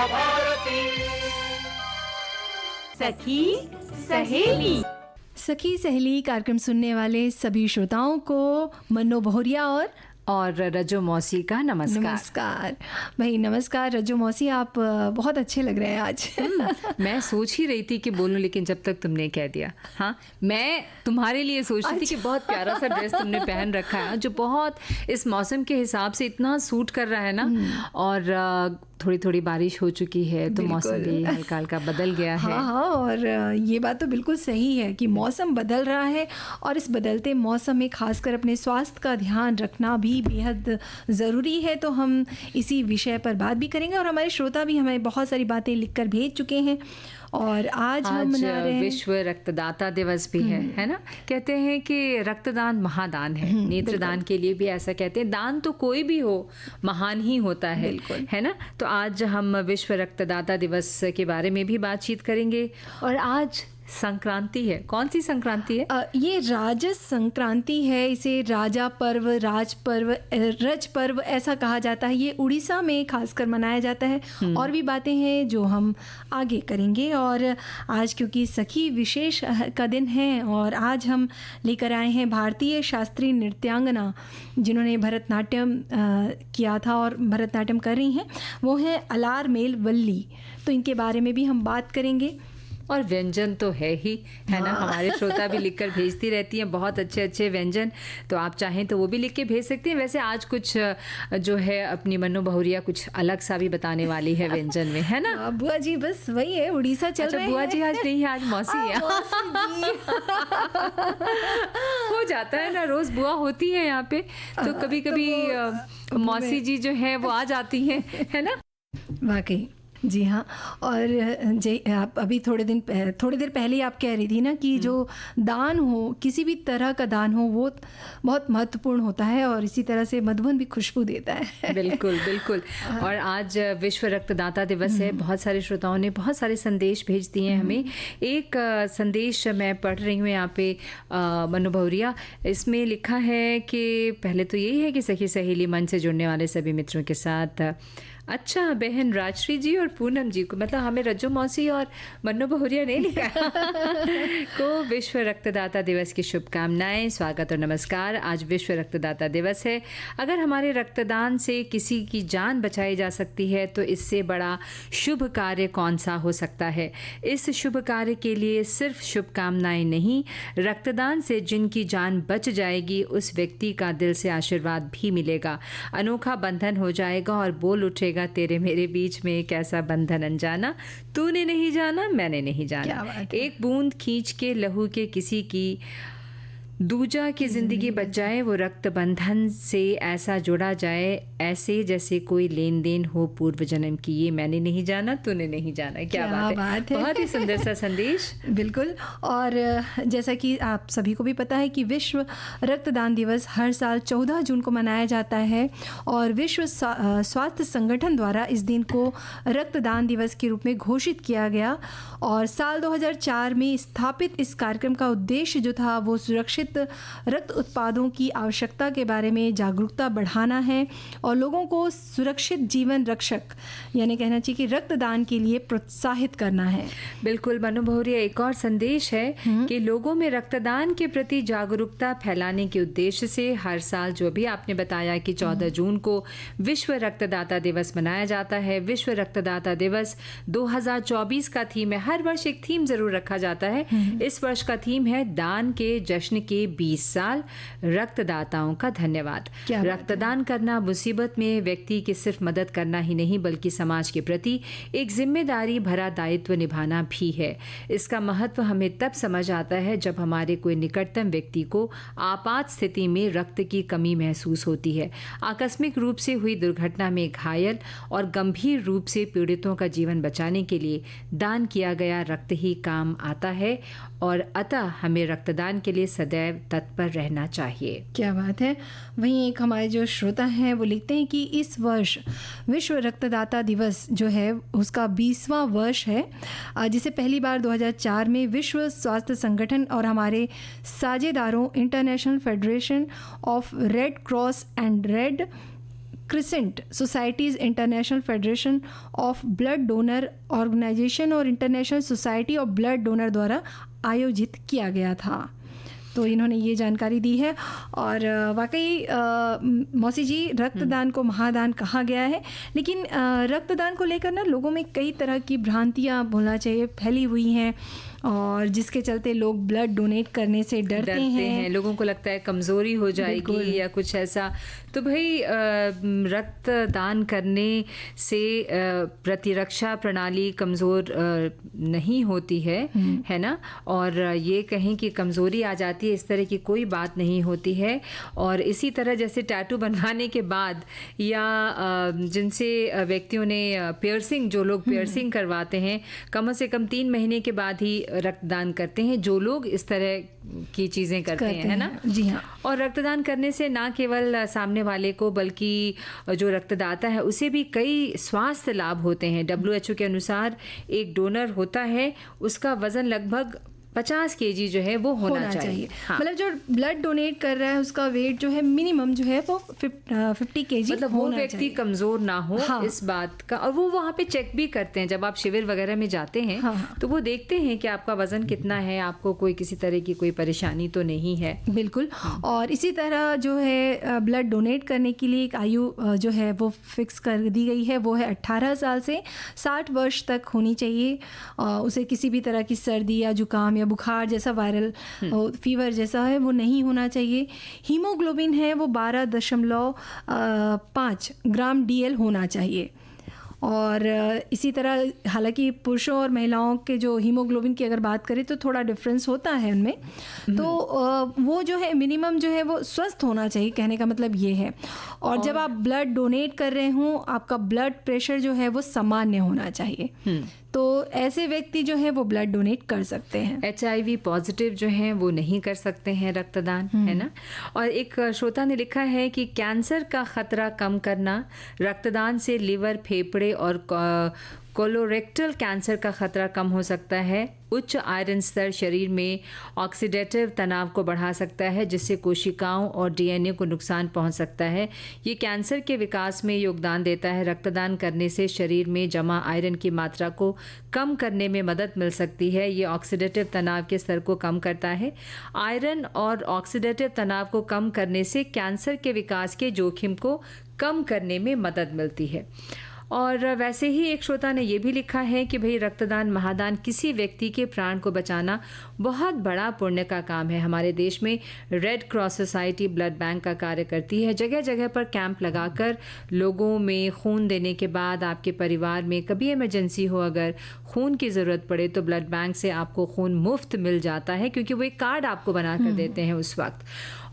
भारती। सखी सहेली। सखी सहेली कार्यक्रम सुनने वाले सभी श्रोताओं को मन्नो बहुरिया और रजो मौसी का नमस्कार। नमस्कार भाई, नमस्कार रजो मौसी, आप बहुत अच्छे लग रहे हैं आज। मैं सोच ही रही थी कि बोलूं, लेकिन जब तक तुमने कह दिया। हाँ, मैं तुम्हारे लिए सोच रही थी कि बहुत प्यारा सा ड्रेस तुमने पहन रखा है जो बहुत इस मौसम के हिसाब से इतना सूट कर रहा है ना। और थोड़ी थोड़ी बारिश हो चुकी है तो मौसम भी हल्का हल्का बदल गया है। हाँ, और ये बात तो बिल्कुल सही है कि मौसम बदल रहा है और इस बदलते मौसम में खासकर अपने स्वास्थ्य का ध्यान रखना भी बेहद ज़रूरी है। तो हम इसी विषय पर बात भी करेंगे और हमारे श्रोता भी हमें बहुत सारी बातें लिखकर भेज चुके हैं। और आज हम मना रहे हैं विश्व रक्तदाता दिवस भी है ना। कहते हैं कि रक्तदान महादान है। नेत्रदान के लिए भी ऐसा कहते हैं। दान तो कोई भी हो महान ही होता है ना। तो आज हम विश्व रक्तदाता दिवस के बारे में भी बातचीत करेंगे। और आज संक्रांति है। कौन सी संक्रांति है? ये राजस संक्रांति है। इसे राजा पर्व, राज पर्व, रज पर्व ऐसा कहा जाता है। ये उड़ीसा में खासकर मनाया जाता है। और भी बातें हैं जो हम आगे करेंगे। और आज क्योंकि सखी विशेष का दिन है और आज हम लेकर आए हैं भारतीय शास्त्रीय नृत्यांगना जिन्होंने भरतनाट्यम किया था और भरतनाट्यम कर रही हैं, वो हैं अलारमेल वल्ली। तो इनके बारे में भी हम बात करेंगे। और व्यंजन तो है ही, है ना। हमारे श्रोता भी लिखकर भेजती रहती हैं बहुत अच्छे अच्छे व्यंजन। तो आप चाहें तो वो भी लिख के भेज सकते हैं। वैसे आज कुछ जो है अपनी मन्नो बहुरिया कुछ अलग सा भी बताने वाली है व्यंजन में, है ना। बुआ जी बस वही है, उड़ीसा चल रहे हैं। बुआ जी आज नहीं है, आज मौसी है। हो जाता है ना, रोज बुआ होती है यहाँ पे तो कभी कभी मौसी जी जो है वो आ जाती हैं, है ना। वाकई जी हाँ। और आप अभी थोड़ी देर पहले ही आप कह रही थी ना कि जो दान हो, किसी भी तरह का दान हो, वो बहुत महत्वपूर्ण होता है और इसी तरह से मधुबन भी खुशबू देता है। बिल्कुल बिल्कुल। और आज विश्व रक्तदाता दिवस है। बहुत सारे श्रोताओं ने बहुत सारे संदेश भेज दिए हैं हमें। एक संदेश मैं पढ़ रही हूँ यहाँ पे, मन्नो बहुरिया। इसमें लिखा है कि पहले तो यही है कि सखी सहेली मन से जुड़ने वाले सभी मित्रों के साथ अच्छा बहन राजश्री जी और पूनम जी को, मतलब हमें रज्जो मौसी और मन्नो बहुरिया नहीं लिखा को विश्व रक्तदाता दिवस की शुभकामनाएं, स्वागत और नमस्कार। आज विश्व रक्तदाता दिवस है। अगर हमारे रक्तदान से किसी की जान बचाई जा सकती है तो इससे बड़ा शुभ कार्य कौन सा हो सकता है। इस शुभ कार्य के लिए सिर्फ शुभकामनाएं नहीं, रक्तदान से जिनकी जान बच जाएगी उस व्यक्ति का दिल से आशीर्वाद भी मिलेगा। अनोखा बंधन हो जाएगा और बोल उठेगा तेरे मेरे बीच में एक ऐसा बंधन अनजाना, तूने नहीं जाना मैंने नहीं जाना। एक बूंद खींच के लहू के किसी की दूजा की जिंदगी बच जाए, वो रक्त बंधन से ऐसा जोड़ा जाए ऐसे जैसे कोई लेन देन हो पूर्व जन्म की, ये मैंने नहीं जाना तूने नहीं जाना। क्या बात है। बहुत ही सुंदर सा संदेश। बिल्कुल। और जैसा कि आप सभी को भी पता है कि विश्व रक्तदान दिवस हर साल 14 जून को मनाया जाता है और विश्व स्वास्थ्य संगठन द्वारा इस दिन को रक्तदान दिवस के रूप में घोषित किया गया। और साल 2004 में स्थापित इस कार्यक्रम का उद्देश्य जो था वो सुरक्षित रक्त उत्पादों की आवश्यकता के बारे में जागरूकता बढ़ाना है और लोगों को सुरक्षित जीवन रक्षक यानी कहना चाहिए कि रक्तदान के लिए प्रोत्साहित करना है। बिल्कुल मन्नो बहुरिया, एक और संदेश है कि लोगों में रक्तदान के प्रति जागरूकता फैलाने के उद्देश्य से हर साल जो भी आपने बताया कि 14 जून को विश्व रक्तदाता दिवस मनाया जाता है। विश्व रक्तदाता दिवस 2024 का थीम है। हर वर्ष एक थीम जरूर रखा जाता है। इस वर्ष का थीम है दान के जश्न के 20 साल, रक्तदाताओं का धन्यवाद। रक्तदान करना मुसीबत में व्यक्ति की सिर्फ मदद करना ही नहीं बल्कि समाज के प्रति एक जिम्मेदारी भरा दायित्व निभाना भी है। इसका महत्व हमें तब समझ आता है जब हमारे कोई निकटतम व्यक्ति को आपात स्थिति में रक्त की कमी महसूस होती है। आकस्मिक रूप से हुई दुर्घटना में घायल और गंभीर रूप से पीड़ितों का जीवन बचाने के लिए दान किया गया रक्त ही काम आता है और अतः हमें रक्तदान के लिए सदैव तत्पर रहना चाहिए। क्या बात है। वहीं एक हमारे जो श्रोता हैं वो लिखते हैं कि इस वर्ष विश्व रक्तदाता दिवस जो है उसका 20वां वर्ष है, जिसे पहली बार 2004 में विश्व स्वास्थ्य संगठन और हमारे साझेदारों International Federation of Red Cross and Red Crescent Societies International Federation of Blood Donor Organisation और International Society of Blood Donor द्वारा आयोजित किया गया था। तो इन्होंने ये जानकारी दी है। और वाकई मौसी जी, रक्तदान को महादान कहा गया है, लेकिन रक्तदान को लेकर ना लोगों में कई तरह की भ्रांतियाँ बोलना चाहिए फैली हुई हैं, और जिसके चलते लोग ब्लड डोनेट करने से डरते हैं। लोगों को लगता है कमज़ोरी हो जाएगी या कुछ ऐसा। तो भाई रक्तदान करने से प्रतिरक्षा प्रणाली कमज़ोर नहीं होती है ना। और ये कहें कि कमज़ोरी आ जाती है, इस तरह की कोई बात नहीं होती है। और इसी तरह जैसे टैटू बनवाने के बाद या जिनसे व्यक्तियों ने पियर्सिंग, जो लोग पियर्सिंग करवाते हैं, कम से कम 3 महीने के बाद ही रक्तदान करते हैं जो लोग इस तरह की चीज़ें करते हैं, है ना। जी हाँ। और रक्तदान करने से ना केवल सामने वाले को बल्कि जो रक्तदाता है उसे भी कई स्वास्थ्य लाभ होते हैं। WHO के अनुसार एक डोनर होता है, उसका वजन लगभग 50 kg जो है वो होना चाहिए। हाँ। मतलब जो ब्लड डोनेट कर रहा है उसका वेट जो है मिनिमम जो है वो 50 kg, मतलब वो व्यक्ति कमजोर ना हो। हाँ। इस बात का, और वो वहाँ पे चेक भी करते हैं जब आप शिविर वगैरह में जाते हैं। हाँ। तो वो देखते हैं कि आपका वजन कितना है, आपको कोई किसी तरह की कोई परेशानी तो नहीं है। बिल्कुल। और इसी तरह जो है ब्लड डोनेट करने के लिए एक आयु जो है वो फिक्स कर दी गई है, वो है 18 साल से 60 वर्ष तक होनी चाहिए। उसे किसी भी तरह की सर्दी या जुकाम या बुखार जैसा वायरल फीवर जैसा है वो नहीं होना चाहिए। हीमोग्लोबिन है वो 12.5 ग्राम DL होना चाहिए। और इसी तरह हालांकि पुरुषों और महिलाओं के जो हीमोग्लोबिन की अगर बात करें तो थोड़ा डिफरेंस होता है उनमें। तो वो जो है मिनिमम जो है वो स्वस्थ होना चाहिए, कहने का मतलब ये है। और जब आप ब्लड डोनेट कर रहे हों, आपका ब्लड प्रेशर जो है वो सामान्य होना चाहिए। तो ऐसे व्यक्ति जो है वो ब्लड डोनेट कर सकते हैं। HIV पॉजिटिव जो हैं वो नहीं कर सकते हैं रक्तदान, है ना। और एक श्रोता ने लिखा है कि कैंसर का खतरा कम करना, रक्तदान से लिवर, फेफड़े और कोलोरेक्टल कैंसर का खतरा कम हो सकता है। उच्च आयरन स्तर शरीर में ऑक्सीडेटिव तनाव को बढ़ा सकता है, जिससे कोशिकाओं और DNA को नुकसान पहुंच सकता है। ये कैंसर के विकास में योगदान देता है। रक्तदान करने से शरीर में जमा आयरन की मात्रा को कम करने में मदद मिल सकती है। ये ऑक्सीडेटिव तनाव के स्तर को कम करता है। आयरन और ऑक्सीडेटिव तनाव को कम करने से कैंसर के विकास के जोखिम को कम करने में मदद मिलती है। और वैसे ही एक श्रोता ने यह भी लिखा है कि भाई रक्तदान महादान किसी व्यक्ति के प्राण को बचाना बहुत बड़ा पुण्य का काम है। हमारे देश में red cross society blood bank का कार्य करती है। जगह जगह पर कैंप लगाकर लोगों में खून देने के बाद आपके परिवार में कभी इमरजेंसी हो, अगर खून की ज़रूरत पड़े तो ब्लड बैंक से आपको खून मुफ्त मिल जाता है, क्योंकि वो एक कार्ड आपको बना कर देते हैं उस वक्त,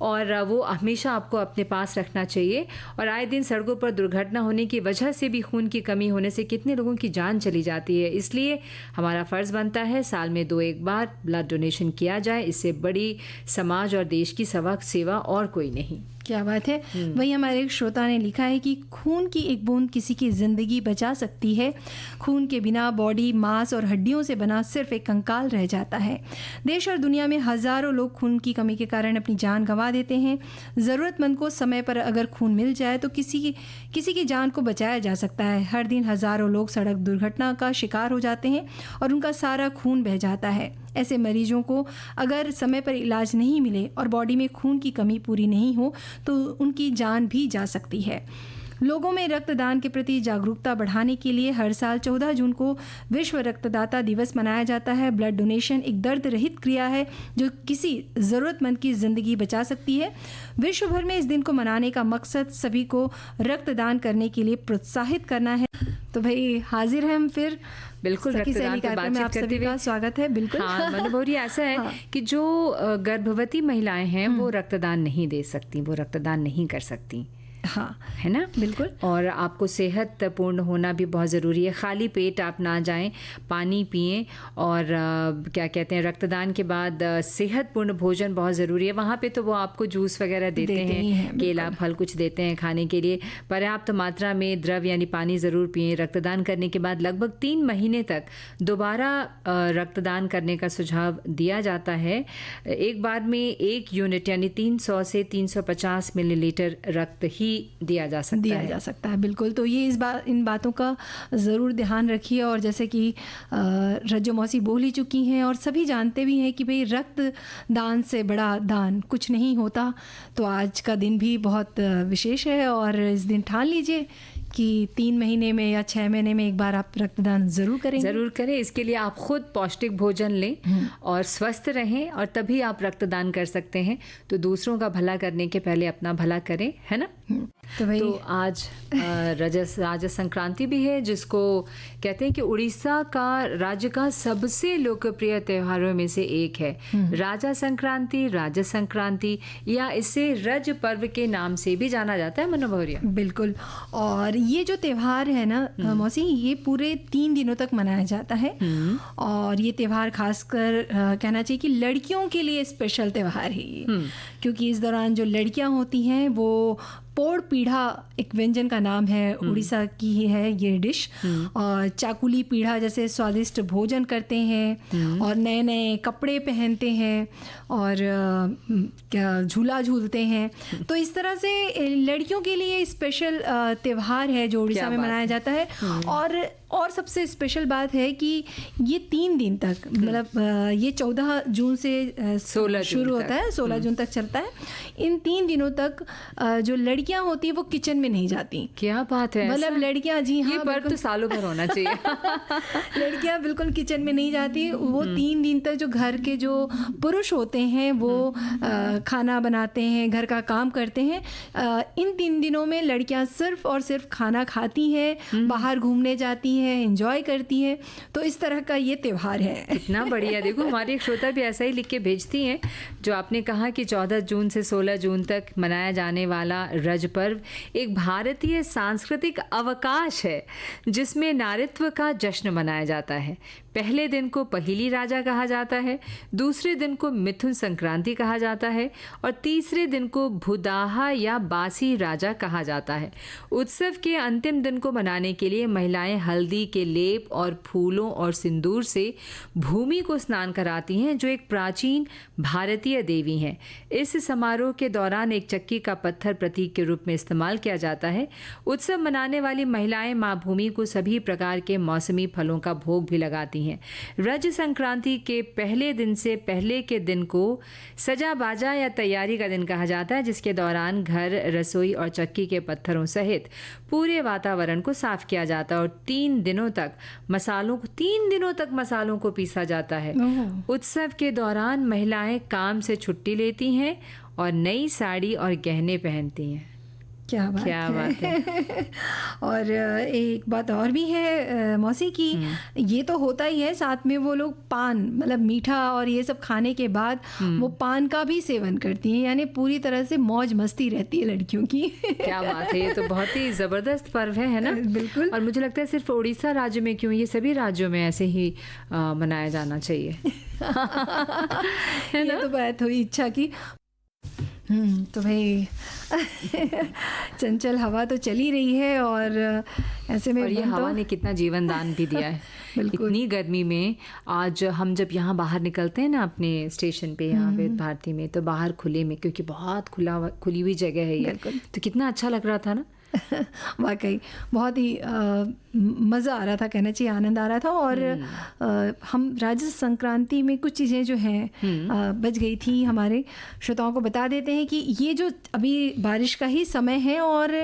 और वो हमेशा आपको अपने पास रखना चाहिए। और आए दिन सड़कों पर दुर्घटना होने की वजह से भी खून की कमी होने से कितने लोगों की जान चली जाती है। इसलिए हमारा फ़र्ज़ बनता है साल में 2-1 बार ब्लड डोनेशन किया जाए। इससे बड़ी समाज और देश की सेवा और कोई नहीं। क्या बात है। वही हमारे एक श्रोता ने लिखा है कि खून की एक बूंद किसी की ज़िंदगी बचा सकती है। खून के बिना बॉडी मांस और हड्डियों से बना सिर्फ एक कंकाल रह जाता है। देश और दुनिया में हज़ारों लोग खून की कमी के कारण अपनी जान गंवा देते हैं। ज़रूरतमंद को समय पर अगर खून मिल जाए तो किसी की जान को बचाया जा सकता है। हर दिन हज़ारों लोग सड़क दुर्घटना का शिकार हो जाते हैं और उनका सारा खून बह जाता है। ऐसे मरीजों को अगर समय पर इलाज नहीं मिले और बॉडी में खून की कमी पूरी नहीं हो तो उनकी जान भी जा सकती है। लोगों में रक्तदान के प्रति जागरूकता बढ़ाने के लिए हर साल 14 जून को विश्व रक्तदाता दिवस मनाया जाता है। ब्लड डोनेशन एक दर्द रहित क्रिया है जो किसी ज़रूरतमंद की ज़िंदगी बचा सकती है। विश्व भर में इस दिन को मनाने का मकसद सभी को रक्तदान करने के लिए प्रोत्साहित करना है। तो भाई हाजिर हैं हम फिर बिल्कुल रक्तदान पर बातचीत करते हुए। स्वागत है। बिल्कुल। हाँ, मनु भौरी, ऐसा है हाँ। कि जो गर्भवती महिलाएं हैं वो रक्तदान नहीं दे सकती, वो रक्तदान नहीं कर सकती। हाँ, है ना। बिल्कुल। और आपको सेहतपूर्ण होना भी बहुत ज़रूरी है। खाली पेट आप ना जाएं, पानी पिएं, और क्या कहते हैं, रक्तदान के बाद सेहतपूर्ण भोजन बहुत ज़रूरी है। वहाँ पे तो वो आपको जूस वगैरह देते हैं, केला फल कुछ देते हैं खाने के लिए। पर्याप्त मात्रा में द्रव यानी पानी ज़रूर पिएं। रक्तदान करने के बाद लगभग 3 महीने तक दोबारा रक्तदान करने का सुझाव दिया जाता है। एक बार में 1 यूनिट यानी 300 से 350 मिलीलीटर रक्त ही दिया जा सकता है। बिल्कुल। तो ये इन बातों का ज़रूर ध्यान रखिए। और जैसे कि रज्जो मौसी बोल ही चुकी हैं और सभी जानते भी हैं कि भाई रक्त दान से बड़ा दान कुछ नहीं होता। तो आज का दिन भी बहुत विशेष है और इस दिन ठान लीजिए कि 3 महीने में या 6 महीने में एक बार आप रक्तदान ज़रूर करें। इसके लिए आप खुद पौष्टिक भोजन लें और स्वस्थ रहें और तभी आप रक्तदान कर सकते हैं। तो दूसरों का भला करने के पहले अपना भला करें, है ना। तो आज राजा संक्रांति भी है, जिसको कहते हैं कि उड़ीसा का राज्य का सबसे लोकप्रिय त्योहारों में से एक है। राजा संक्रांति या इसे रज पर्व के नाम से भी जाना जाता है मनु भौरिया। बिल्कुल। और ये जो त्योहार है ना मौसी, ये पूरे 3 दिनों तक मनाया जाता है। और ये त्योहार खासकर कहना चाहिए कि लड़कियों के लिए स्पेशल त्योहार है ये, क्योंकि इस दौरान जो लड़कियां होती हैं वो पोड़ पीढ़ा एक व्यंजन का नाम है, उड़ीसा की ही है ये डिश। और चाकुली पीढ़ा जैसे स्वादिष्ट भोजन करते हैं और नए नए कपड़े पहनते हैं और झूला झूलते हैं। तो इस तरह से लड़कियों के लिए स्पेशल त्योहार है जो उड़ीसा में मनाया जाता है। और सबसे स्पेशल बात है कि ये 3 दिन तक, मतलब ये 14 जून से 16 शुरू होता है, 16 जून तक चलता है। इन 3 दिनों तक जो लड़कियां होती है वो किचन में नहीं जाती। क्या बात है, मतलब लड़कियां, जी हाँ, ये पर्व तो सालों भर होना चाहिए। लड़कियां बिल्कुल किचन में नहीं जाती। वो 3 दिन तक जो घर के जो पुरुष होते हैं वो खाना बनाते हैं, घर का काम करते हैं। इन 3 दिनों में लड़कियां सिर्फ और सिर्फ खाना खाती हैं, बाहर घूमने जाती हैं, एंजॉय करती है। तो इस तरह का ये त्योहार है। इतना बढ़िया। देखो हमारी एक श्रोता भी ऐसा ही लिख के भेजती हैं, जो आपने कहा कि 14 जून से 16 जून तक मनाया जाने वाला रज पर्व एक भारतीय सांस्कृतिक अवकाश है, जिसमें नारीत्व का जश्न मनाया जाता है। पहले दिन को पहेली राजा कहा जाता है, दूसरे दिन को मिथुन संक्रांति कहा जाता है और तीसरे दिन को भुदाहा या बासी राजा कहा जाता है। उत्सव के अंतिम दिन को मनाने के लिए महिलाएं हल्दी के लेप और फूलों और सिंदूर से भूमि को स्नान कराती हैं, जो एक प्राचीन भारतीय देवी हैं। इस समारोह के दौरान एक चक्की का पत्थर प्रतीक के रूप में इस्तेमाल किया जाता है। उत्सव मनाने वाली महिलाएं माँ भूमि को सभी प्रकार के मौसमी फलों का भोग भी लगाती हैं। रज संक्रांति के पहले दिन से पहले के दिन को सजा बाजा या तैयारी का दिन कहा जाता है, जिसके दौरान घर, रसोई और चक्की के पत्थरों सहित पूरे वातावरण को साफ किया जाता है और 3 दिनों तक मसालों को पीसा जाता है। उत्सव के दौरान महिलाएं काम से छुट्टी लेती हैं और नई साड़ी और गहने पहनती हैं। क्या बात है। और एक बात और भी है मौसी की, ये तो होता ही है, साथ में वो लोग पान, मतलब मीठा और ये सब खाने के बाद वो पान का भी सेवन करती हैं, यानी पूरी तरह से मौज मस्ती रहती है लड़कियों की। क्या बात है, ये तो बहुत ही जबरदस्त पर्व है ना। बिल्कुल। और मुझे लगता है सिर्फ उड़ीसा राज्य में क्यों, ये सभी राज्यों में ऐसे ही मनाया जाना चाहिए। है ना। तो बात हुई इच्छा की। तो भाई चंचल हवा तो चली रही है और ऐसे में, और ये हवा ने कितना जीवन दान भी दिया है। इतनी गर्मी में आज हम जब यहाँ बाहर निकलते हैं ना अपने स्टेशन पे, यहाँ पे भारती में, तो बाहर खुले में, क्योंकि बहुत खुली हुई जगह है ये, तो कितना अच्छा लग रहा था ना। वाकई बहुत ही मज़ा आ रहा था, कहना चाहिए आनंद आ रहा था। और हम राज्य संक्रांति में कुछ चीज़ें जो हैं बच गई थी, हमारे श्रोताओं को बता देते हैं कि ये जो अभी बारिश का ही समय है और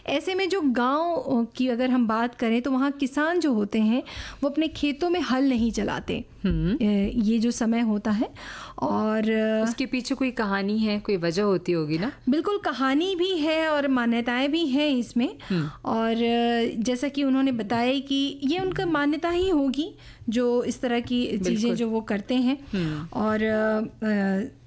ऐसे में जो गांव की अगर हम बात करें तो वहाँ किसान जो होते हैं वो अपने खेतों में हल नहीं चलाते ये जो समय होता है। और उसके पीछे कोई कहानी है, कोई वजह होती होगी ना। बिल्कुल, कहानी भी है और मान्यताएं भी हैं इसमें। और जैसा कि उन्होंने बताया कि ये उनका मान्यता ही होगी जो इस तरह की चीज़ें जो वो करते हैं। और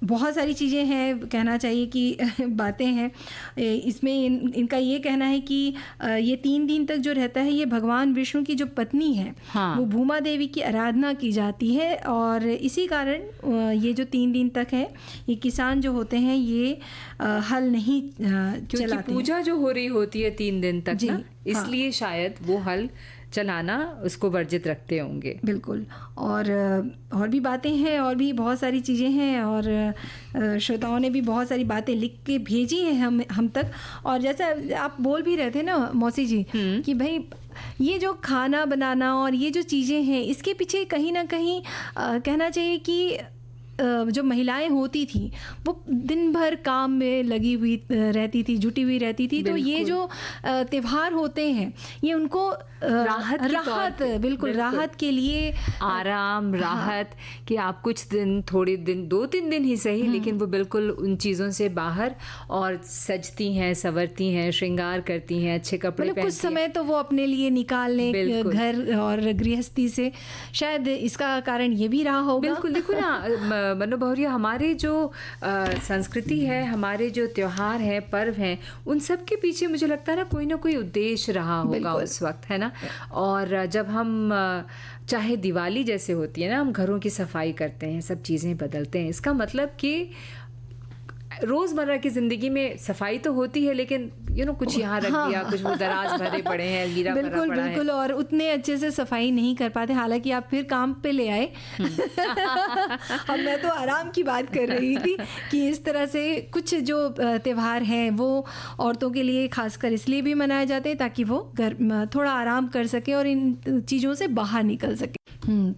बहुत सारी चीज़ें हैं, कहना चाहिए कि बातें हैं इसमें। इनका ये कहना है कि ये 3 दिन तक जो रहता है, ये भगवान विष्णु की जो पत्नी है वो भूमा देवी की आराधना की जाती है। और इसी कारण ये जो 3 दिन तक है, ये किसान जो होते हैं ये हल नहीं चलाते, पूजा जो हो रही होती है 3 दिन तक ना, इसलिए शायद वो हल चलाना उसको वर्जित रखते होंगे। बिल्कुल। और भी बातें हैं, और भी बहुत सारी चीज़ें हैं, और श्रोताओं ने भी बहुत सारी बातें लिख के भेजी हैं हम तक। और जैसा आप बोल भी रहे थे ना मौसी जी कि भाई ये जो खाना बनाना और ये जो चीज़ें हैं, इसके पीछे कहीं ना कहीं कहना चाहिए कि जो महिलाएं होती थी वो दिन भर काम में लगी हुई रहती थी, जुटी हुई रहती थी। तो ये जो त्योहार होते हैं ये उनको राहत बिल्कुल राहत के लिए, आराम, राहत कि आप कुछ दिन, थोड़े दिन, 2-3 दिन ही सही, लेकिन वो बिल्कुल उन चीज़ों से बाहर और सजती हैं, संवरती हैं, श्रृंगार करती हैं, अच्छे कपड़े मतलब कुछ पहनती हैं। समय तो वो अपने लिए निकाल लें घर और गृहस्थी से। शायद इसका कारण ये भी रहा होगा। बिल्कुल। देखो ना मनु बहुरिया, हमारे जो संस्कृति है, हमारे जो त्योहार हैं, पर्व हैं, उन सब के पीछे मुझे लगता है ना कोई उद्देश्य रहा होगा उस वक्त, है ना। और जब हम चाहे दिवाली जैसे होती है ना, हम घरों की सफाई करते हैं, सब चीज़ें बदलते हैं, इसका मतलब कि रोज़मर्रा की ज़िंदगी में सफाई तो होती है, लेकिन कुछ यहाँ रख दिया, कुछ वो दराज भरे पड़े हैं, अलमीरा भरा पड़ा है। बिल्कुल। और उतने अच्छे से सफाई नहीं कर पाते, हालांकि आप फिर काम पे ले आए। अब मैं तो आराम की बात कर रही थी कि इस तरह से कुछ जो त्योहार हैं वो औरतों के लिए खासकर इसलिए भी मनाए जाते हैं ताकि वो घर थोड़ा आराम कर सके और इन चीज़ों से बाहर निकल सके।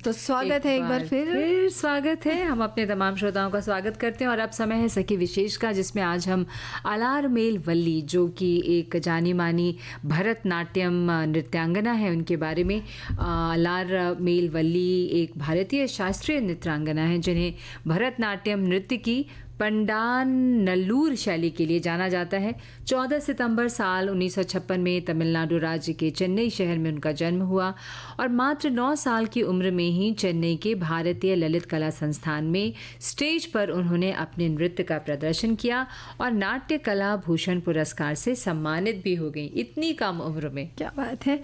तो स्वागत है एक बार फिर स्वागत है। हम अपने तमाम श्रोताओं का स्वागत करते हैं। और अब समय है सखी विशेष का, जिसमें आज हम अलारमेल वल्ली, जो कि एक जानी मानी भरतनाट्यम नृत्यांगना है, उनके बारे में। अलारमेल वल्ली एक भारतीय शास्त्रीय नृत्यांगना है जिन्हें भरतनाट्यम नृत्य की पंडानल्लूर शैली के लिए जाना जाता है। 14 सितंबर साल 1956 में तमिलनाडु राज्य के चेन्नई शहर में उनका जन्म हुआ और मात्र 9 साल की उम्र में ही चेन्नई के भारतीय ललित कला संस्थान में स्टेज पर उन्होंने अपने नृत्य का प्रदर्शन किया और नाट्य कला भूषण पुरस्कार से सम्मानित भी हो गई, इतनी कम उम्र में। क्या बात है।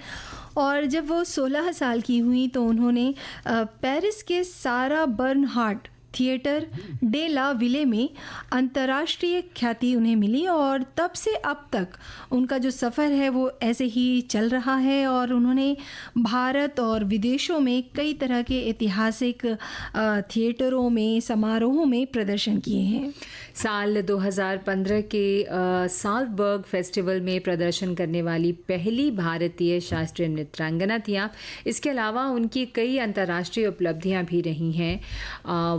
और जब वो 16 साल की हुई तो उन्होंने पेरिस के सारा बर्नहार्ट थिएटर डे ला विले में अंतर्राष्ट्रीय ख्याति उन्हें मिली, और तब से अब तक उनका जो सफ़र है वो ऐसे ही चल रहा है। और उन्होंने भारत और विदेशों में कई तरह के ऐतिहासिक थिएटरों में, समारोहों में प्रदर्शन किए हैं। साल 2015 के साल्जबर्ग फेस्टिवल में प्रदर्शन करने वाली पहली भारतीय शास्त्रीय नृत्यांगना थी आप। इसके अलावा उनकी कई अंतर्राष्ट्रीय उपलब्धियां भी रही हैं।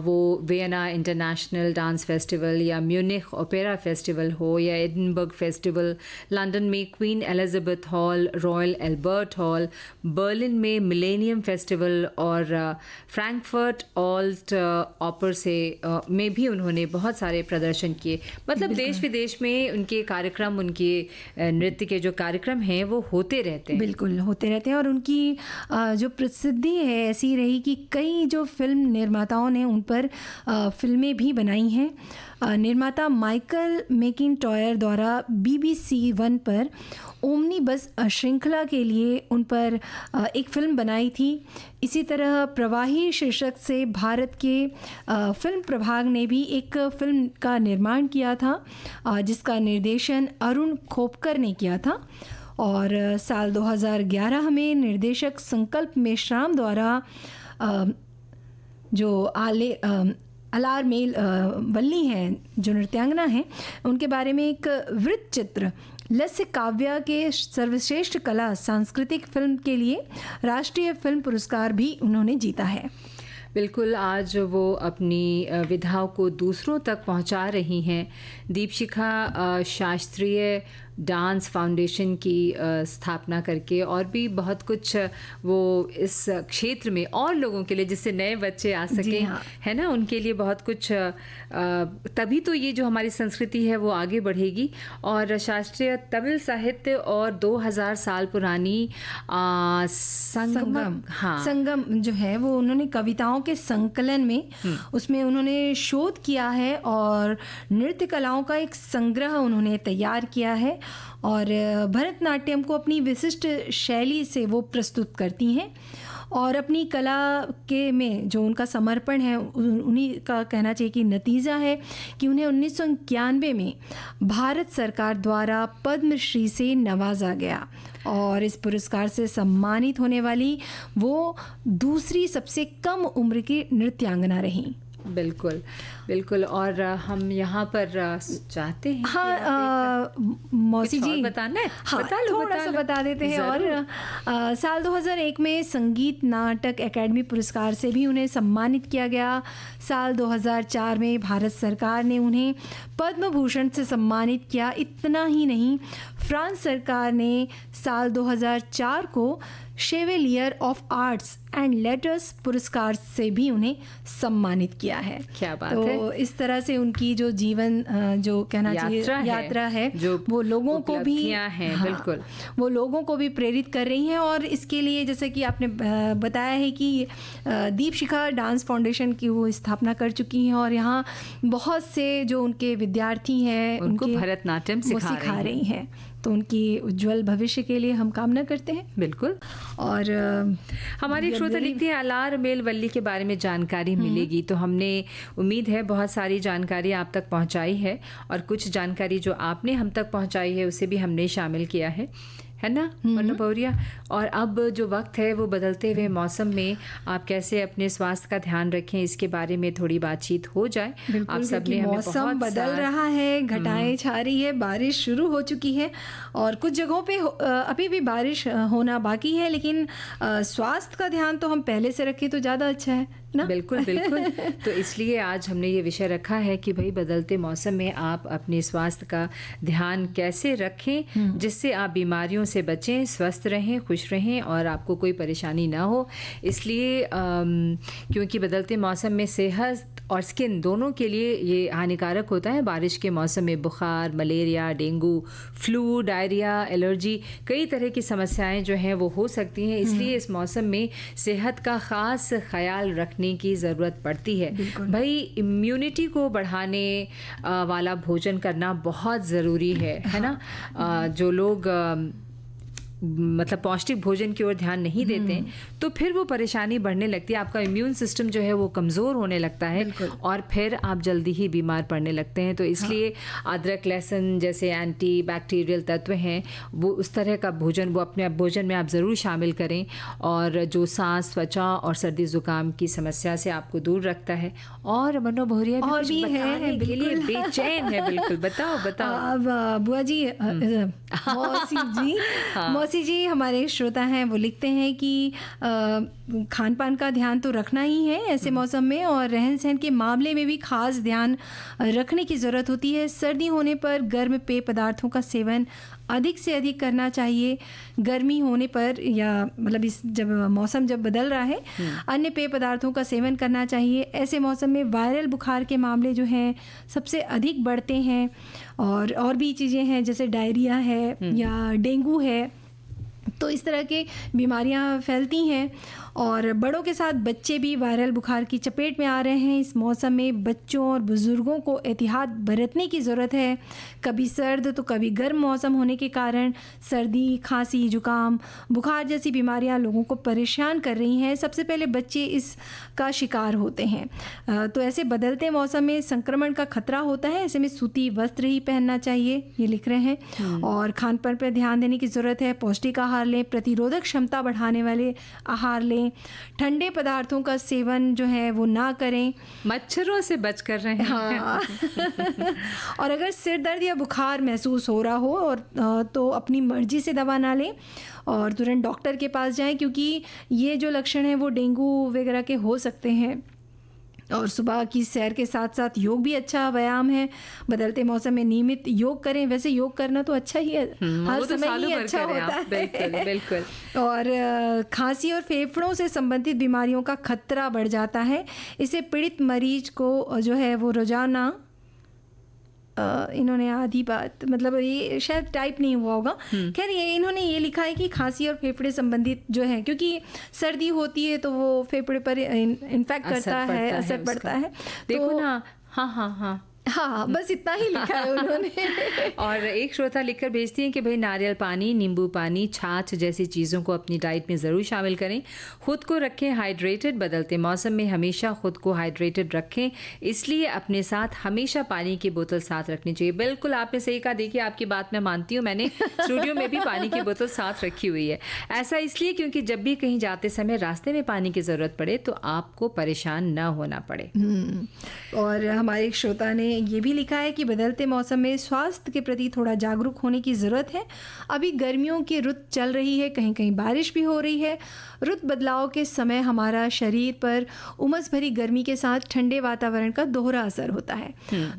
वो वियना इंटरनेशनल डांस फेस्टिवल या म्यूनिख ओपेरा फेस्टिवल हो या एडिनबर्ग फेस्टिवल, लंदन में queen Elizabeth hall, royal Albert hall, Berlin में मिलेनियम फेस्टिवल और फ्रैंकफर्ट ऑल्ट ऑपर से में भी उन्होंने बहुत सारे प्रदर्शन किए। मतलब देश विदेश में उनके कार्यक्रम, उनके नृत्य के जो कार्यक्रम हैं वो होते रहते हैं। बिल्कुल होते रहते हैं। और उनकी जो प्रसिद्धि है ऐसी रही कि कई जो फिल्म निर्माताओं ने उन पर फिल्में भी बनाई हैं। निर्माता माइकल मैकिनटॉयर द्वारा BBC 1 पर ओमनी बस श्रृंखला के लिए उन पर एक फ़िल्म बनाई थी। इसी तरह प्रवाही शीर्षक से भारत के फिल्म प्रभाग ने भी एक फ़िल्म का निर्माण किया था जिसका निर्देशन अरुण खोपकर ने किया था। और साल 2011 में निर्देशक संकल्प मेश्राम द्वारा जो अलारमेल वल्ली हैं, जो नृत्यांगना हैं, उनके बारे में एक वृत्त चित्र लस्य काव्या के सर्वश्रेष्ठ कला सांस्कृतिक फिल्म के लिए राष्ट्रीय फिल्म पुरस्कार भी उन्होंने जीता है। बिल्कुल, आज वो अपनी विधाओं को दूसरों तक पहुंचा रही हैं। दीपशिखा शास्त्रीय डांस फाउंडेशन की स्थापना करके और भी बहुत कुछ वो इस क्षेत्र में और लोगों के लिए, जिससे नए बच्चे आ सकें, है ना, उनके लिए बहुत कुछ। तभी तो ये जो हमारी संस्कृति है वो आगे बढ़ेगी। और शास्त्रीय तमिल साहित्य और 2000 साल पुरानी संगम जो है वो उन्होंने कविताओं के संकलन में उसमें उन्होंने शोध किया है और नृत्य कलाओं का एक संग्रह उन्होंने तैयार किया है। और भरतनाट्यम को अपनी विशिष्ट शैली से वो प्रस्तुत करती हैं। और अपनी कला के में जो उनका समर्पण है उन्हीं का कहना चाहिए कि नतीजा है कि उन्हें 1991 में भारत सरकार द्वारा पद्मश्री से नवाजा गया और इस पुरस्कार से सम्मानित होने वाली वो दूसरी सबसे कम उम्र की नृत्यांगना रहीं। बिल्कुल बिल्कुल। और हम यहाँ पर चाहते हैं हाँ मौसी जी बताना है, हाँ थोड़ा सा बता देते हैं। और साल 2001 में संगीत नाटक एकेडमी पुरस्कार से भी उन्हें सम्मानित किया गया। साल 2004 में भारत सरकार ने उन्हें पद्म भूषण से सम्मानित किया। इतना ही नहीं, फ्रांस सरकार ने साल 2004 को chevalier of arts and letters पुरस्कार से भी उन्हें सम्मानित किया है। क्या बात तो है। इस तरह से उनकी जो जीवन जो कहना चाहिए यात्रा है जो वो लोगों को भी हैं, हाँ, बिल्कुल वो लोगों को भी प्रेरित कर रही हैं। और इसके लिए जैसे कि आपने बताया है कि दीपशिखा डांस फाउंडेशन की वो स्थापना कर चुकी हैं और यहाँ बहुत से जो उनके विद्यार्थी हैं उनको भरतनाट्यम सिखा रही हैं। तो उनकी उज्जवल भविष्य के लिए हम कामना करते हैं। बिल्कुल। और हमारे श्रोता लिखते हैं अलार मेल वल्ली के बारे में जानकारी मिलेगी, तो हमने उम्मीद है बहुत सारी जानकारी आप तक पहुंचाई है और कुछ जानकारी जो आपने हम तक पहुंचाई है उसे भी हमने शामिल किया है ना मनु भौरिया। और अब जो वक्त है वो बदलते हुए मौसम में आप कैसे अपने स्वास्थ्य का ध्यान रखें इसके बारे में थोड़ी बातचीत हो जाए। आप सब ने हमें मौसम बदल रहा है, घटाएं छा रही है, बारिश शुरू हो चुकी है और कुछ जगहों पे अभी भी बारिश होना बाकी है, लेकिन स्वास्थ्य का ध्यान तो हम पहले से रखें तो ज़्यादा अच्छा है ना। बिल्कुल बिल्कुल। तो इसलिए आज हमने ये विषय रखा है कि भाई बदलते मौसम में आप अपने स्वास्थ्य का ध्यान कैसे रखें जिससे आप बीमारियों से बचें, स्वस्थ रहें, खुश रहें और आपको कोई परेशानी ना हो। इसलिए क्योंकि बदलते मौसम में सेहत और स्किन दोनों के लिए ये हानिकारक होता है। बारिश के मौसम में बुखार, malaria, dengue, flu, diarrhoea, allergy, कई तरह की समस्याएं जो हैं वो हो सकती हैं। इसलिए इस मौसम में सेहत का ख़ास ख्याल रखने की ज़रूरत पड़ती है। भाई इम्यूनिटी को बढ़ाने वाला भोजन करना बहुत ज़रूरी है ना। जो लोग मतलब पौष्टिक भोजन की ओर ध्यान नहीं देते हैं तो फिर वो परेशानी बढ़ने लगती है। आपका इम्यून सिस्टम जो है वो कमज़ोर होने लगता है और फिर आप जल्दी ही बीमार पड़ने लगते हैं। तो इसलिए अदरक, लहसुन जैसे एंटी बैक्टीरियल तत्व हैं वो उस तरह का भोजन वो अपने भोजन में आप ज़रूर शामिल करें और जो सांस, त्वचा और सर्दी ज़ुकाम की समस्या से आपको दूर रखता है। और मनु भौरिया और भी है के लिए बेचैन है। बिल्कुल बताओ बुआ जी, मौसी जी हमारे श्रोता हैं वो लिखते हैं कि खान पान का ध्यान तो रखना ही है ऐसे मौसम में और रहन सहन के मामले में भी खास ध्यान रखने की ज़रूरत होती है। सर्दी होने पर गर्म पेय पदार्थों का सेवन अधिक से अधिक करना चाहिए। गर्मी होने पर या मतलब जब मौसम बदल रहा है अन्य पेय पदार्थों का सेवन करना चाहिए। ऐसे मौसम में वायरल बुखार के मामले जो हैं सबसे अधिक बढ़ते हैं और भी चीज़ें हैं जैसे डायरिया है या डेंगू है। तो इस तरह के बीमारियां फैलती हैं और बड़ों के साथ बच्चे भी वायरल बुखार की चपेट में आ रहे हैं। इस मौसम में बच्चों और बुज़ुर्गों को एहतियात बरतने की ज़रूरत है। कभी सर्द तो कभी गर्म मौसम होने के कारण सर्दी, खांसी, जुकाम, बुखार जैसी बीमारियां लोगों को परेशान कर रही हैं। सबसे पहले बच्चे इसका शिकार होते हैं। तो ऐसे बदलते मौसम में संक्रमण का खतरा होता है। ऐसे में सूती वस्त्र ही पहनना चाहिए, ये लिख रहे हैं। और खान पान पर ध्यान देने की ज़रूरत है। पौष्टिक आहार लें, प्रतिरोधक क्षमता बढ़ाने वाले आहार लें, ठंडे पदार्थों का सेवन जो है वो ना करें, मच्छरों से बच कर रहे हैं। हाँ। और अगर सिर दर्द या बुखार महसूस हो रहा हो और तो अपनी मर्जी से दवा ना लें और तुरंत डॉक्टर के पास जाएं क्योंकि ये जो लक्षण हैं वो डेंगू वगैरह के हो सकते हैं। और सुबह की सैर के साथ साथ योग भी अच्छा व्यायाम है। बदलते मौसम में नियमित योग करें। वैसे योग करना तो अच्छा ही है, हर समय ही अच्छा होता है। बिल्कुल बिल्कुल। और खांसी और फेफड़ों से संबंधित बीमारियों का खतरा बढ़ जाता है। इससे पीड़ित मरीज को जो है वो रोजाना इन्होंने आधी बात मतलब ये शायद टाइप नहीं हुआ होगा। खैर ये इन्होंने ये लिखा है कि खांसी और फेफड़े संबंधित जो है क्योंकि सर्दी होती है तो वो फेफड़े पर इन्फेक्ट करता है, असर पड़ता है। देखो ना। हाँ हाँ, बस इतना ही लिखा है उन्होंने। और एक श्रोता लिखकर भेजती हैं कि भाई नारियल पानी, नींबू पानी, छाछ जैसी चीज़ों को अपनी डाइट में ज़रूर शामिल करें। खुद को रखें हाइड्रेटेड, बदलते मौसम में हमेशा खुद को हाइड्रेटेड रखें, इसलिए अपने साथ हमेशा पानी की बोतल साथ रखनी चाहिए। बिल्कुल आपने सही कहा। देखिए आपकी बात मैं मानती हूँ, मैंने स्टूडियो में भी पानी की बोतल साथ रखी हुई है। ऐसा इसलिए क्योंकि जब भी कहीं जाते समय रास्ते में पानी की ज़रूरत पड़े तो आपको परेशान न होना पड़े। और हमारे एक श्रोता ने ये भी लिखा है कि बदलते मौसम में स्वास्थ्य के प्रति थोड़ा जागरूक होने की ज़रूरत है। अभी गर्मियों की रुत चल रही है, कहीं कहीं बारिश भी हो रही है। रुत बदलाव के समय हमारा शरीर पर उमस भरी गर्मी के साथ ठंडे वातावरण का दोहरा असर होता है।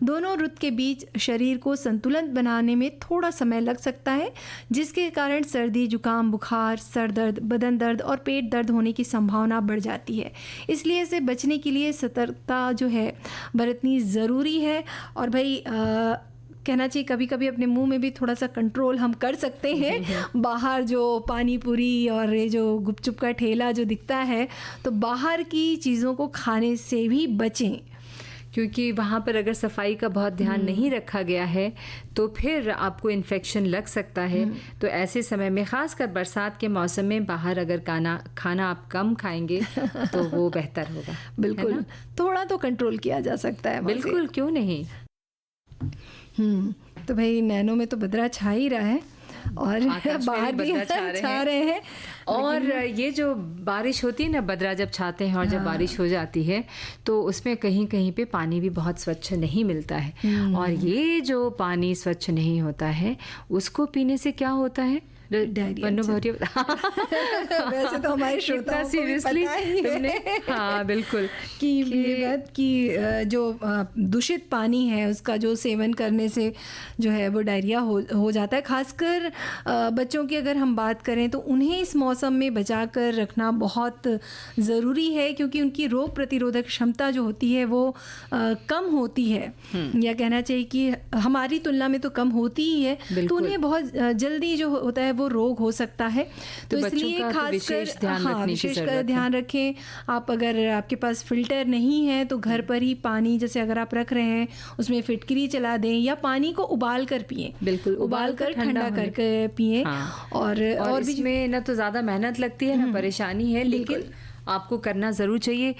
दोनों रुत के बीच शरीर को संतुलन बनाने में थोड़ा समय लग सकता है, जिसके कारण सर्दी, जुकाम, बुखार, सर दर्द, बदन दर्द और पेट दर्द होने की संभावना बढ़ जाती है। इसलिए इससे बचने के लिए सतर्कता जो है बरतनी ज़रूरी है। और भाई कहना चाहिए कभी कभी अपने मुंह में भी थोड़ा सा कंट्रोल हम कर सकते हैं। बाहर जो पानी पूरी और ये जो गुपचुप का ठेला जो दिखता है, तो बाहर की चीज़ों को खाने से भी बचें, क्योंकि वहाँ पर अगर सफाई का बहुत ध्यान नहीं रखा गया है तो फिर आपको इन्फेक्शन लग सकता है। तो ऐसे समय में ख़ासकर बरसात के मौसम में बाहर अगर खाना आप कम खाएंगे तो वो बेहतर होगा। बिल्कुल, थोड़ा तो कंट्रोल किया जा सकता है। बिल्कुल, क्यों नहीं। तो भाई नैनो में तो बदरा छा ही रहा है और बाहर भी छा रहे हैं। और ये जो बारिश होती है ना, बदरा जब छाते हैं और जब बारिश हो जाती है तो उसमें कहीं कहीं पे पानी भी बहुत स्वच्छ नहीं मिलता है। और ये जो पानी स्वच्छ नहीं होता है उसको पीने से क्या होता है? डायरिया। वैसे तो हमारे श्रोताओं को भी पता ही है। हाँ बिल्कुल कि जो दूषित पानी है उसका जो सेवन करने से जो है वो डायरिया हो जाता है। खासकर बच्चों की अगर हम बात करें तो उन्हें इस मौसम में बचा कर रखना बहुत ज़रूरी है, क्योंकि उनकी रोग प्रतिरोधक क्षमता जो होती है वो कम होती है, या कहना चाहिए कि हमारी तुलना में तो कम होती ही है। तो उन्हें बहुत जल्दी जो होता है वो रोग हो सकता है। तो इसलिए खासकर विशेष ध्यान रखें। आप अगर आपके पास फिल्टर नहीं है तो घर पर ही पानी जैसे अगर आप रख रहे हैं उसमें फिटकरी चला दें या पानी को उबाल कर पिए। बिल्कुल, उबाल कर ठंडा करके पिए। और भी इसमें ना तो ज़्यादा मेहनत लगती है ना परेशानी है, लेकिन आपको करना ज़रूर चाहिए।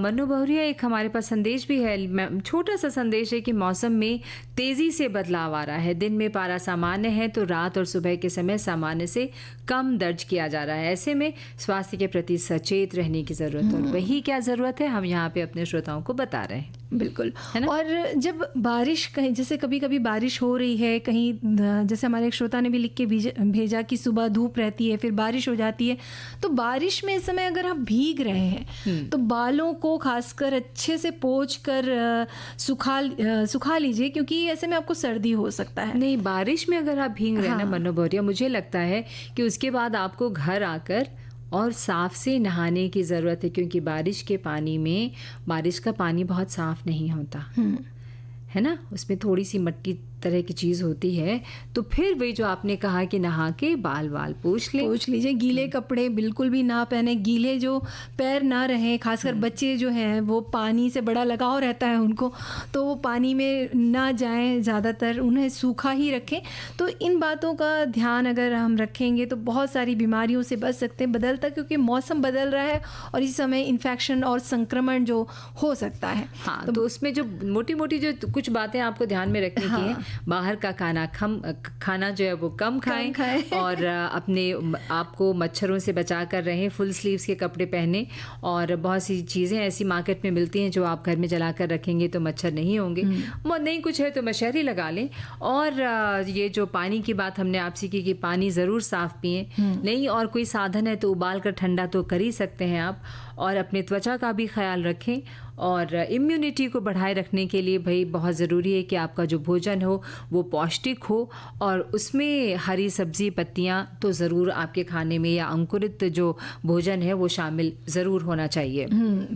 मनु बहुरिया, एक हमारे पास संदेश भी है, छोटा सा संदेश है कि मौसम में तेज़ी से बदलाव आ रहा है। दिन में पारा सामान्य है तो रात और सुबह के समय सामान्य से कम दर्ज किया जा रहा है। ऐसे में स्वास्थ्य के प्रति सचेत रहने की ज़रूरत है। और वही क्या ज़रूरत है हम यहाँ पे अपने श्रोताओं को बता रहे हैं। बिल्कुल, है ना? और जब बारिश कहीं जैसे कभी कभी बारिश हो रही है, कहीं जैसे हमारे एक श्रोता ने भी लिख के भेजा कि सुबह धूप रहती है फिर बारिश हो जाती है, तो बारिश में इस समय अगर आप भीग रहे हैं तो बालों को खासकर अच्छे से पोंछ कर सुखा लीजिए, क्योंकि ऐसे में आपको सर्दी हो सकता है। नहीं, बारिश में अगर आप भीग रहे हैं ना मनु बहुरिया, मुझे लगता है कि उसके बाद आपको घर आकर और साफ़ से नहाने की ज़रूरत है, क्योंकि बारिश के पानी में बारिश का पानी बहुत साफ़ नहीं होता है ना, उसमें थोड़ी सी मट्टी तरह की चीज़ होती है। तो फिर वही जो आपने कहा कि नहा के बाल पोंछ लीजिए। गीले कपड़े बिल्कुल भी ना पहने, गीले जो पैर ना रहे। खासकर बच्चे जो हैं वो पानी से बड़ा लगाव रहता है उनको, तो वो पानी में ना जाएं, ज़्यादातर उन्हें सूखा ही रखें। तो इन बातों का ध्यान अगर हम रखेंगे तो बहुत सारी बीमारियों से बच सकते हैं। क्योंकि मौसम बदल रहा है और इस समय इन्फेक्शन और संक्रमण जो हो सकता है। हाँ, तो उसमें जो मोटी मोटी जो कुछ बातें आपको ध्यान में रखने की है, बाहर का खाना जो है वो कम खाएं और अपने आपको मच्छरों से बचा कर रहें। फुल स्लीव्स के कपड़े पहने, और बहुत सी चीज़ें ऐसी मार्केट में मिलती हैं जो आप घर में जला कर रखेंगे तो मच्छर नहीं होंगे। नहीं कुछ है तो मशहरी लगा लें। और ये जो पानी की बात हमने आपसे की कि पानी ज़रूर साफ़ पिएं। नहीं और कोई साधन है तो उबाल कर ठंडा तो कर ही सकते हैं आप। और अपने त्वचा का भी ख्याल रखें। और इम्यूनिटी को बढ़ाए रखने के लिए भाई बहुत ज़रूरी है कि आपका जो भोजन हो वो पौष्टिक हो, और उसमें हरी सब्ज़ी, पत्तियां तो ज़रूर आपके खाने में, या अंकुरित जो भोजन है वो शामिल ज़रूर होना चाहिए।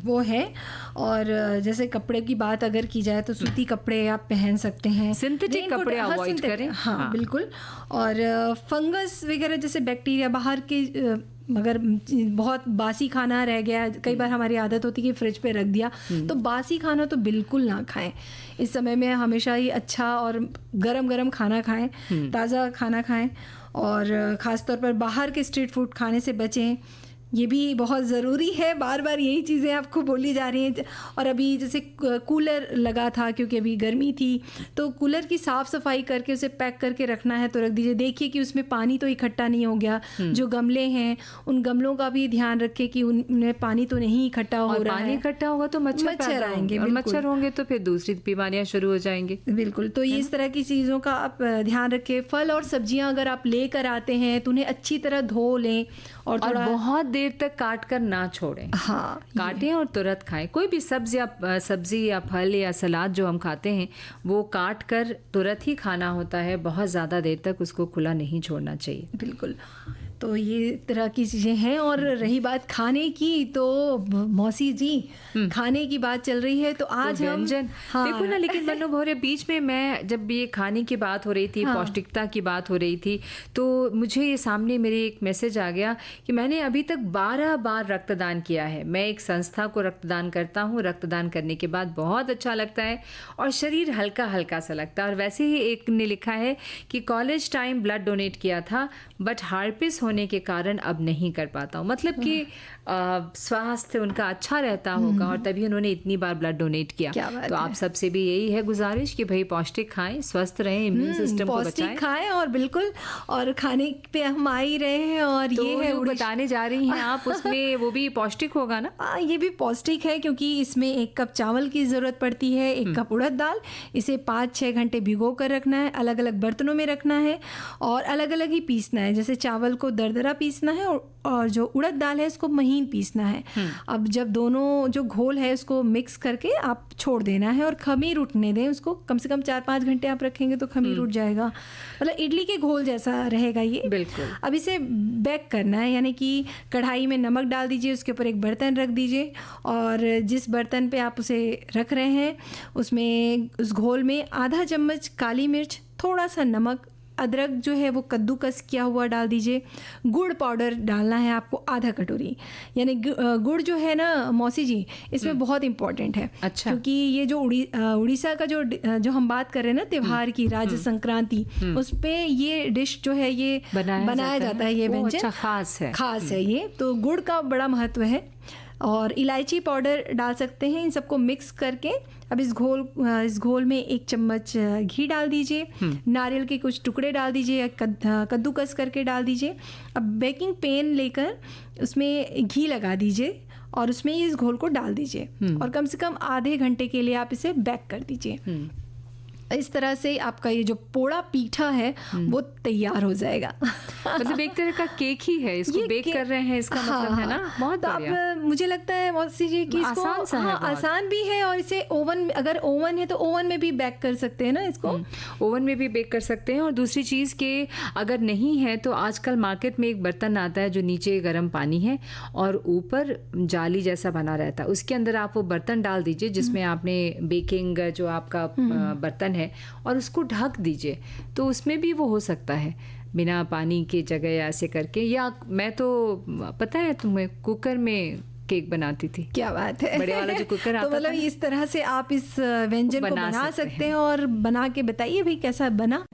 वो है। और जैसे कपड़े की बात अगर की जाए तो सूती कपड़े आप पहन सकते हैं, सिंथेटिक कपड़े अवॉइड करें। हाँ बिल्कुल। और फंगस वगैरह जैसे बैक्टीरिया बाहर के अगर बहुत बासी खाना रह गया, कई बार हमारी आदत होती है कि फ्रिज पे रख दिया, तो बासी खाना तो बिल्कुल ना खाएं। इस समय में हमेशा ही अच्छा और गरम गरम खाना खाएं, ताज़ा खाना खाएं, और ख़ास तौर पर बाहर के स्ट्रीट फूड खाने से बचें। ये भी बहुत ज़रूरी है, बार बार यही चीज़ें आपको बोली जा रही हैं। और अभी जैसे कूलर लगा था, क्योंकि अभी गर्मी थी, तो कूलर की साफ़ सफाई करके उसे पैक करके रखना है तो रख दीजिए। देखिए कि उसमें पानी तो इकट्ठा नहीं हो गया। जो गमले हैं उन गमलों का भी ध्यान रखें कि उनमें पानी तो नहीं इकट्ठा हो रहा है। पानी इकट्ठा होगा तो मच्छर आएंगे, और मच्छर होंगे तो फिर दूसरी बीमारियां शुरू हो जाएंगी। बिल्कुल, तो इस तरह की चीज़ों का आप ध्यान रखें। फल और सब्जियां अगर आप लेकर आते हैं तो उन्हें अच्छी तरह धो लें और थोड़ा बहुत देर तक काट कर ना छोड़ें। हाँ, काटें और तुरंत खाएं। कोई भी सब्जी या फल या सलाद जो हम खाते हैं वो काट कर तुरंत ही खाना होता है, बहुत ज़्यादा देर तक उसको खुला नहीं छोड़ना चाहिए। बिल्कुल, तो ये तरह की चीज़ें हैं। और रही बात खाने की, तो मौसी जी खाने की बात चल रही है, तो आज हम देखो ना, लेकिन मनु भौरिया, बीच में मैं जब ये खाने की बात हो रही थी, पौष्टिकता की बात हो रही थी, तो मुझे ये सामने मेरे एक मैसेज आ गया कि मैंने अभी तक 12 बार रक्तदान किया है। मैं एक संस्था को रक्तदान करता हूँ। रक्तदान करने के बाद बहुत अच्छा लगता है और शरीर हल्का हल्का सा लगता है। और वैसे ही एक ने लिखा है कि कॉलेज टाइम ब्लड डोनेट किया था, बट हार्पिस होने के कारण अब नहीं कर पाता हूँ। मतलब कि स्वास्थ्य उनका अच्छा रहता होगा और तभी उन्होंने इतनी बार ब्लड डोनेट किया। तो आप सबसे भी यही है गुजारिश कि भाई पौष्टिक खाएं, स्वस्थ रहें, इम्यून सिस्टम को बचाएं। पौष्टिक खाएं, और बिल्कुल, और खाने पे हम आ ही रहे हैं, और तो ये है बताने जा रही हैं आप, उसमें वो भी पौष्टिक होगा ना? ये भी पौष्टिक है, क्योंकि इसमें 1 कप चावल की ज़रूरत पड़ती है, 1 कप उड़द दाल। इसे 5-6 घंटे भिगो कर रखना है, अलग अलग बर्तनों में रखना है और अलग अलग ही पीसना है। जैसे चावल को दरदरा पीसना है और जो उड़द दाल है इसको महीन पीसना है। अब जब दोनों जो घोल है उसको मिक्स करके आप छोड़ देना है और खमीर उठने दें उसको। कम से कम 4-5 घंटे आप रखेंगे तो खमीर उठ जाएगा, मतलब इडली के घोल जैसा रहेगा ये। बिल्कुल। अब इसे बेक करना है, यानी कि कढ़ाई में नमक डाल दीजिए, उसके ऊपर एक बर्तन रख दीजिए, और जिस बर्तन पे आप उसे रख रहे हैं उसमें, उस घोल में आधा चम्मच काली मिर्च, थोड़ा सा नमक, अदरक जो है वो कद्दूकस किया हुआ डाल दीजिए। गुड़ पाउडर डालना है आपको आधा कटोरी। यानी गुड़ जो है ना मौसी जी, इसमें बहुत इम्पॉर्टेंट है। अच्छा। क्योंकि ये जो उड़ीसा का जो हम बात कर रहे हैं ना त्योहार की, राज्य संक्रांति, उस पे ये डिश जो है ये बनाया जाता है। ये व्यंजन अच्छा खास है ये। तो गुड़ का बड़ा महत्व है। और इलायची पाउडर डाल सकते हैं। इन सबको मिक्स करके अब इस घोल में 1 चम्मच घी डाल दीजिए, नारियल के कुछ टुकड़े डाल दीजिए, कद्दूकस करके डाल दीजिए। अब बेकिंग पैन लेकर उसमें घी लगा दीजिए और उसमें इस घोल को डाल दीजिए और कम से कम आधे घंटे के लिए आप इसे बेक कर दीजिए। इस तरह से आपका ये जो पोड़ा पीठा है वो तैयार हो जाएगा। मतलब एक तरह का केक ही है, इसको बेक कर रहे हैं, इसका मतलब है ना। बहुत बढ़िया। अब मुझे लगता है मौसी जी कि इसको आसान भी है, और इसे अगर ओवन है तो ओवन में भी बेक कर सकते हैं ना इसको। ओवन में भी बेक कर सकते हैं। और दूसरी चीज़ के अगर नहीं है तो आजकल मार्केट में एक बर्तन आता है जो नीचे गर्म पानी है और ऊपर जाली जैसा बना रहता है, उसके अंदर आप वो बर्तन डाल दीजिए जिसमें आपने बेकिंग जो आपका बर्तन है, और उसको ढक दीजिए, तो उसमें भी वो हो सकता है बिना पानी के जगह ऐसे करके। या मैं तो पता है तुम्हें कुकर में केक बनाती थी। क्या बात है, बड़े वाला जो कुकर आता तो मतलब इस तरह से आप इस व्यंजन को बना सकते हैं और बना के बताइए भाई कैसा बना।